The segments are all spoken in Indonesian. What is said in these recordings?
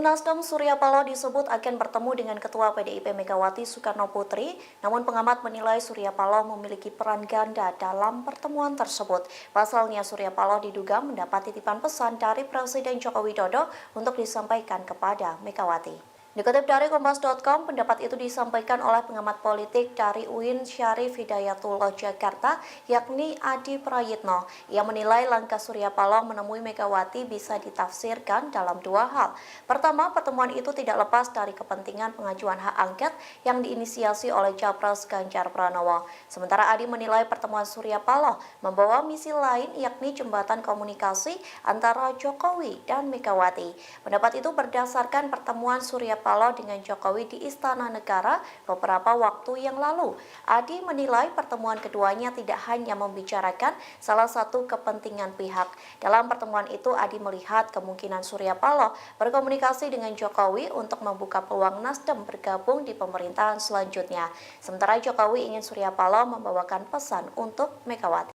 Nasdem Surya Paloh disebut akan bertemu dengan Ketua PDIP Megawati Soekarno Putri, namun pengamat menilai Surya Paloh memiliki peran ganda dalam pertemuan tersebut. Pasalnya Surya Paloh diduga mendapat titipan pesan dari Presiden Joko Widodo untuk disampaikan kepada Megawati. Dikutip dari Kompas.com, pendapat itu disampaikan oleh pengamat politik dari UIN Syarif Hidayatullah Jakarta, yakni Adi Prayitno. Ia menilai langkah Surya Paloh menemui Megawati bisa ditafsirkan dalam dua hal. Pertama, pertemuan itu tidak lepas dari kepentingan pengajuan hak angket yang diinisiasi oleh Capres Ganjar Pranowo. Sementara Adi menilai pertemuan Surya Paloh membawa misi lain, yakni jembatan komunikasi antara Jokowi dan Megawati. Pendapat itu berdasarkan pertemuan Surya Paloh dengan Jokowi di Istana Negara beberapa waktu yang lalu. Adi menilai pertemuan keduanya tidak hanya membicarakan salah satu kepentingan pihak. Dalam pertemuan itu, Adi melihat kemungkinan Surya Paloh berkomunikasi dengan Jokowi untuk membuka peluang Nasdem bergabung di pemerintahan selanjutnya. Sementara Jokowi ingin Surya Paloh membawakan pesan untuk Megawati.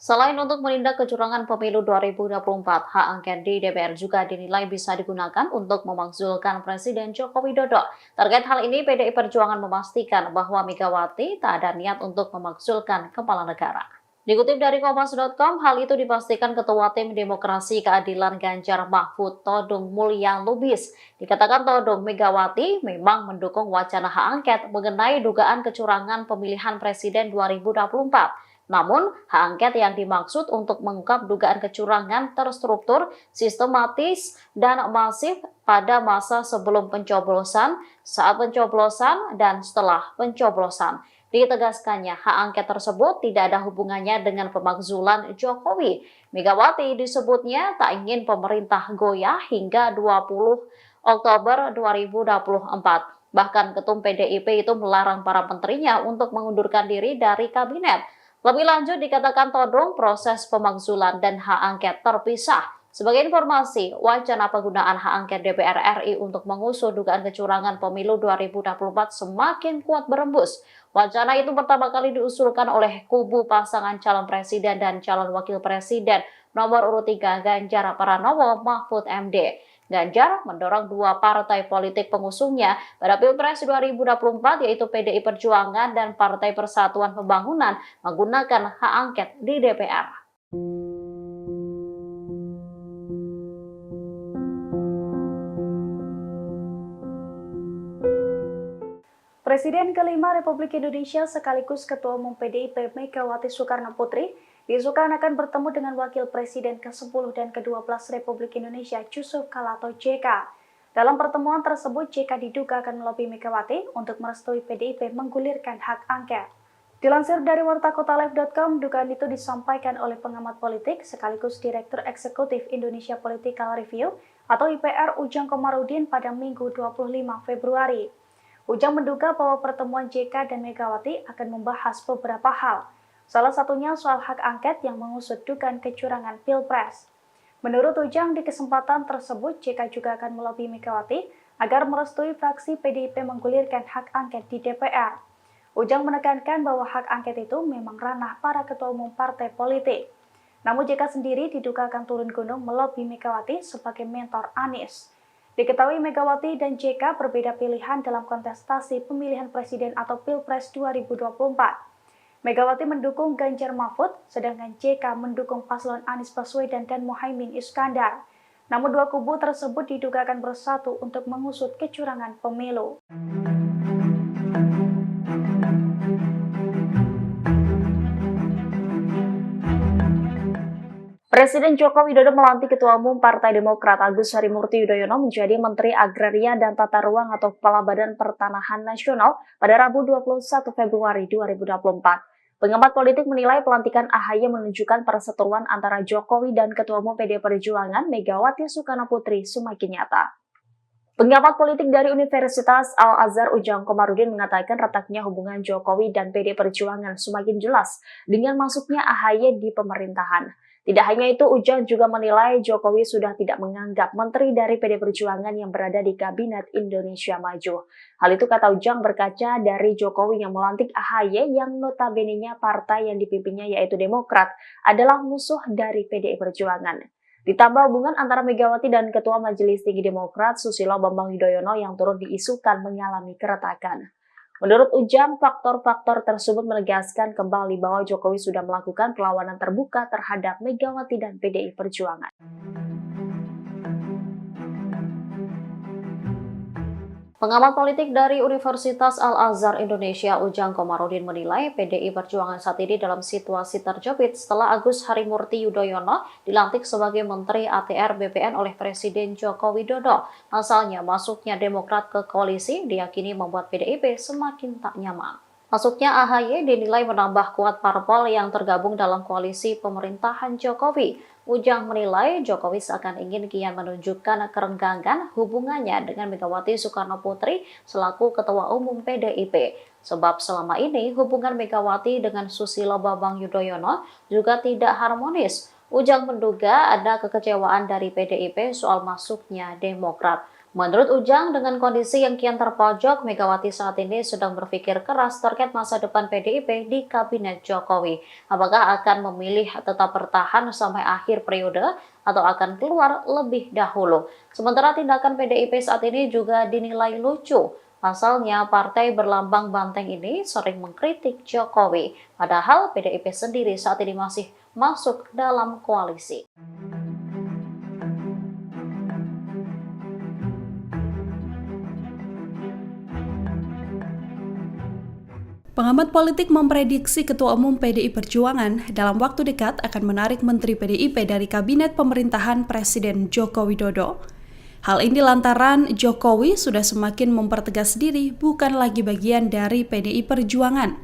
Selain untuk menindak kecurangan pemilu 2024, hak angket di DPR juga dinilai bisa digunakan untuk memakzulkan Presiden Joko Widodo. Terkait hal ini, PDI Perjuangan memastikan bahwa Megawati tak ada niat untuk memakzulkan kepala negara. Dikutip dari Kompas.com, hal itu dipastikan Ketua Tim Demokrasi Keadilan Ganjar Mahfud Todung Mulya Lubis. Dikatakan Todung, Megawati memang mendukung wacana hak angket mengenai dugaan kecurangan pemilihan Presiden 2024. Namun, hak angket yang dimaksud untuk mengungkap dugaan kecurangan terstruktur, sistematis, dan masif pada masa sebelum pencoblosan, saat pencoblosan, dan setelah pencoblosan. Ditegaskannya, hak angket tersebut tidak ada hubungannya dengan pemakzulan Jokowi. Megawati disebutnya tak ingin pemerintah goyah hingga 20 Oktober 2024. Bahkan Ketum PDIP itu melarang para menterinya untuk mengundurkan diri dari kabinet. Lebih lanjut dikatakan Todung, proses pemakzulan dan hak angket terpisah. Sebagai informasi, wacana penggunaan hak angket DPR RI untuk mengusut dugaan kecurangan pemilu 2024 semakin kuat berembus. Wacana itu pertama kali diusulkan oleh kubu pasangan calon presiden dan calon wakil presiden nomor urut 3 Ganjar Pranowo Mahfud MD. Ganjar mendorong dua partai politik pengusungnya pada Pilpres 2024 yaitu PDI Perjuangan dan Partai Persatuan Pembangunan menggunakan hak angket di DPR. Presiden kelima Republik Indonesia sekaligus Ketua Umum PDIP Megawati Soekarno Putri diisukan akan bertemu dengan Wakil Presiden ke-10 dan ke-12 Republik Indonesia Yusuf Kala atau JK. Dalam pertemuan tersebut, JK diduga akan melobi Megawati untuk merestui PDIP menggulirkan hak angket. Dilansir dari wartakotalive.com, dugaan itu disampaikan oleh pengamat politik sekaligus Direktur Eksekutif Indonesia Political Review atau IPR Ujang Komarudin pada Minggu 25 Februari. Ujang menduga bahwa pertemuan JK dan Megawati akan membahas beberapa hal. Salah satunya soal hak angket yang mengusut dugaan kecurangan Pilpres. Menurut Ujang, di kesempatan tersebut JK juga akan melobi Megawati agar merestui fraksi PDIP menggulirkan hak angket di DPR. Ujang menekankan bahwa hak angket itu memang ranah para ketua umum partai politik. Namun JK sendiri diduga akan turun gunung melobi Megawati sebagai mentor Anies. Diketahui Megawati dan JK berbeda pilihan dalam kontestasi pemilihan presiden atau Pilpres 2024. Megawati mendukung Ganjar Mahfud, sedangkan JK mendukung paslon Anies Baswedan dan Muhaimin Iskandar. Namun dua kubu tersebut diduga akan bersatu untuk mengusut kecurangan pemilu. Presiden Joko Widodo melantik Ketua Umum Partai Demokrat Agus Harimurti Yudhoyono menjadi Menteri Agraria dan Tata Ruang atau Kepala Badan Pertanahan Nasional pada Rabu 21 Februari 2024. Pengamat politik menilai pelantikan AHY menunjukkan perseteruan antara Jokowi dan Ketua Umum PDI Perjuangan Megawati Soekarno Putri semakin nyata. Pengamat politik dari Universitas Al-Azhar Ujang Komarudin mengatakan retaknya hubungan Jokowi dan PDI Perjuangan semakin jelas dengan masuknya AHY di pemerintahan. Tidak hanya itu, Ujang juga menilai Jokowi sudah tidak menganggap menteri dari PD Perjuangan yang berada di Kabinet Indonesia Maju. Hal itu kata Ujang berkaca dari Jokowi yang melantik AHY yang notabene-nya partai yang dipimpinnya yaitu Demokrat adalah musuh dari PDI Perjuangan. Ditambah hubungan antara Megawati dan Ketua Majelis Tinggi Demokrat Susilo Bambang Yudhoyono yang turut diisukan mengalami keretakan. Menurut Ujang, faktor-faktor tersebut menegaskan kembali bahwa Jokowi sudah melakukan perlawanan terbuka terhadap Megawati dan PDI Perjuangan. Pengamat politik dari Universitas Al-Azhar Indonesia, Ujang Komarudin menilai PDI Perjuangan saat ini dalam situasi terjepit setelah Agus Harimurti Yudhoyono dilantik sebagai Menteri ATR BPN oleh Presiden Joko Widodo. Pasalnya, masuknya Demokrat ke koalisi diyakini membuat PDIP semakin tak nyaman. Masuknya AHY dinilai menambah kuat parpol yang tergabung dalam koalisi pemerintahan Jokowi. Ujang menilai Jokowi seakan ingin kian menunjukkan kerenggangan hubungannya dengan Megawati Soekarno Putri selaku Ketua Umum PDIP. Sebab selama ini hubungan Megawati dengan Susilo Bambang Yudhoyono juga tidak harmonis. Ujang menduga ada kekecewaan dari PDIP soal masuknya Demokrat. Menurut Ujang, dengan kondisi yang kian terpojok, Megawati saat ini sedang berpikir keras terkait masa depan PDIP di Kabinet Jokowi. Apakah akan memilih tetap bertahan sampai akhir periode atau akan keluar lebih dahulu? Sementara tindakan PDIP saat ini juga dinilai lucu. Pasalnya, partai berlambang banteng ini sering mengkritik Jokowi. Padahal PDIP sendiri saat ini masih masuk dalam koalisi. Pengamat politik memprediksi Ketua Umum PDI Perjuangan dalam waktu dekat akan menarik Menteri PDIP dari Kabinet Pemerintahan Presiden Joko Widodo. Hal ini lantaran Jokowi sudah semakin mempertegas diri bukan lagi bagian dari PDI Perjuangan.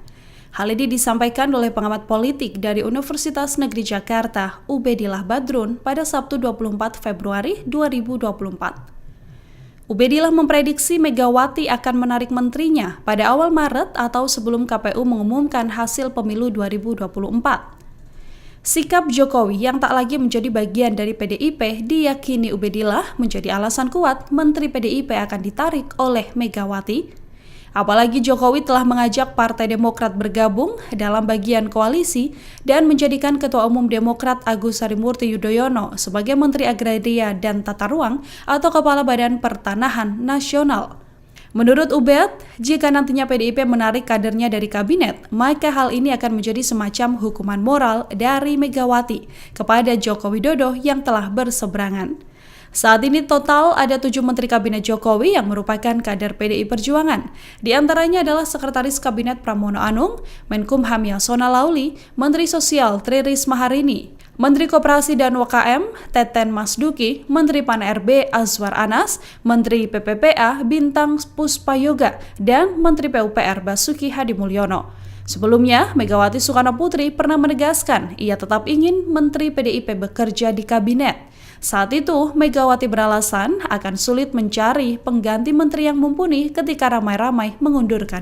Hal ini disampaikan oleh pengamat politik dari Universitas Negeri Jakarta, Ubedillah Badrun, pada Sabtu 24 Februari 2024. Ubedillah memprediksi Megawati akan menarik menterinya pada awal Maret atau sebelum KPU mengumumkan hasil pemilu 2024. Sikap Jokowi yang tak lagi menjadi bagian dari PDIP diyakini Ubedillah menjadi alasan kuat Menteri PDIP akan ditarik oleh Megawati. Apalagi Jokowi telah mengajak Partai Demokrat bergabung dalam bagian koalisi dan menjadikan Ketua Umum Demokrat Agus Harimurti Yudhoyono sebagai Menteri Agraria dan Tata Ruang atau Kepala Badan Pertanahan Nasional. Menurut Ubed, jika nantinya PDIP menarik kadernya dari kabinet, maka hal ini akan menjadi semacam hukuman moral dari Megawati kepada Joko Widodo yang telah berseberangan. Saat ini total ada 7 Menteri Kabinet Jokowi yang merupakan kader PDI Perjuangan. Di antaranya adalah Sekretaris Kabinet Pramono Anung, Menkumham Yasona Lauli, Menteri Sosial Tri Risma Harini, Menteri Koperasi dan UKM Teten Masduki, Menteri Pan-RB Azwar Anas, Menteri PPPA Bintang Puspayoga, dan Menteri PUPR Basuki Hadimulyono. Sebelumnya, Megawati Soekarno Putri pernah menegaskan ia tetap ingin Menteri PDIP bekerja di kabinet. Saat itu, Megawati beralasan akan sulit mencari pengganti menteri yang mumpuni ketika ramai-ramai mengundurkan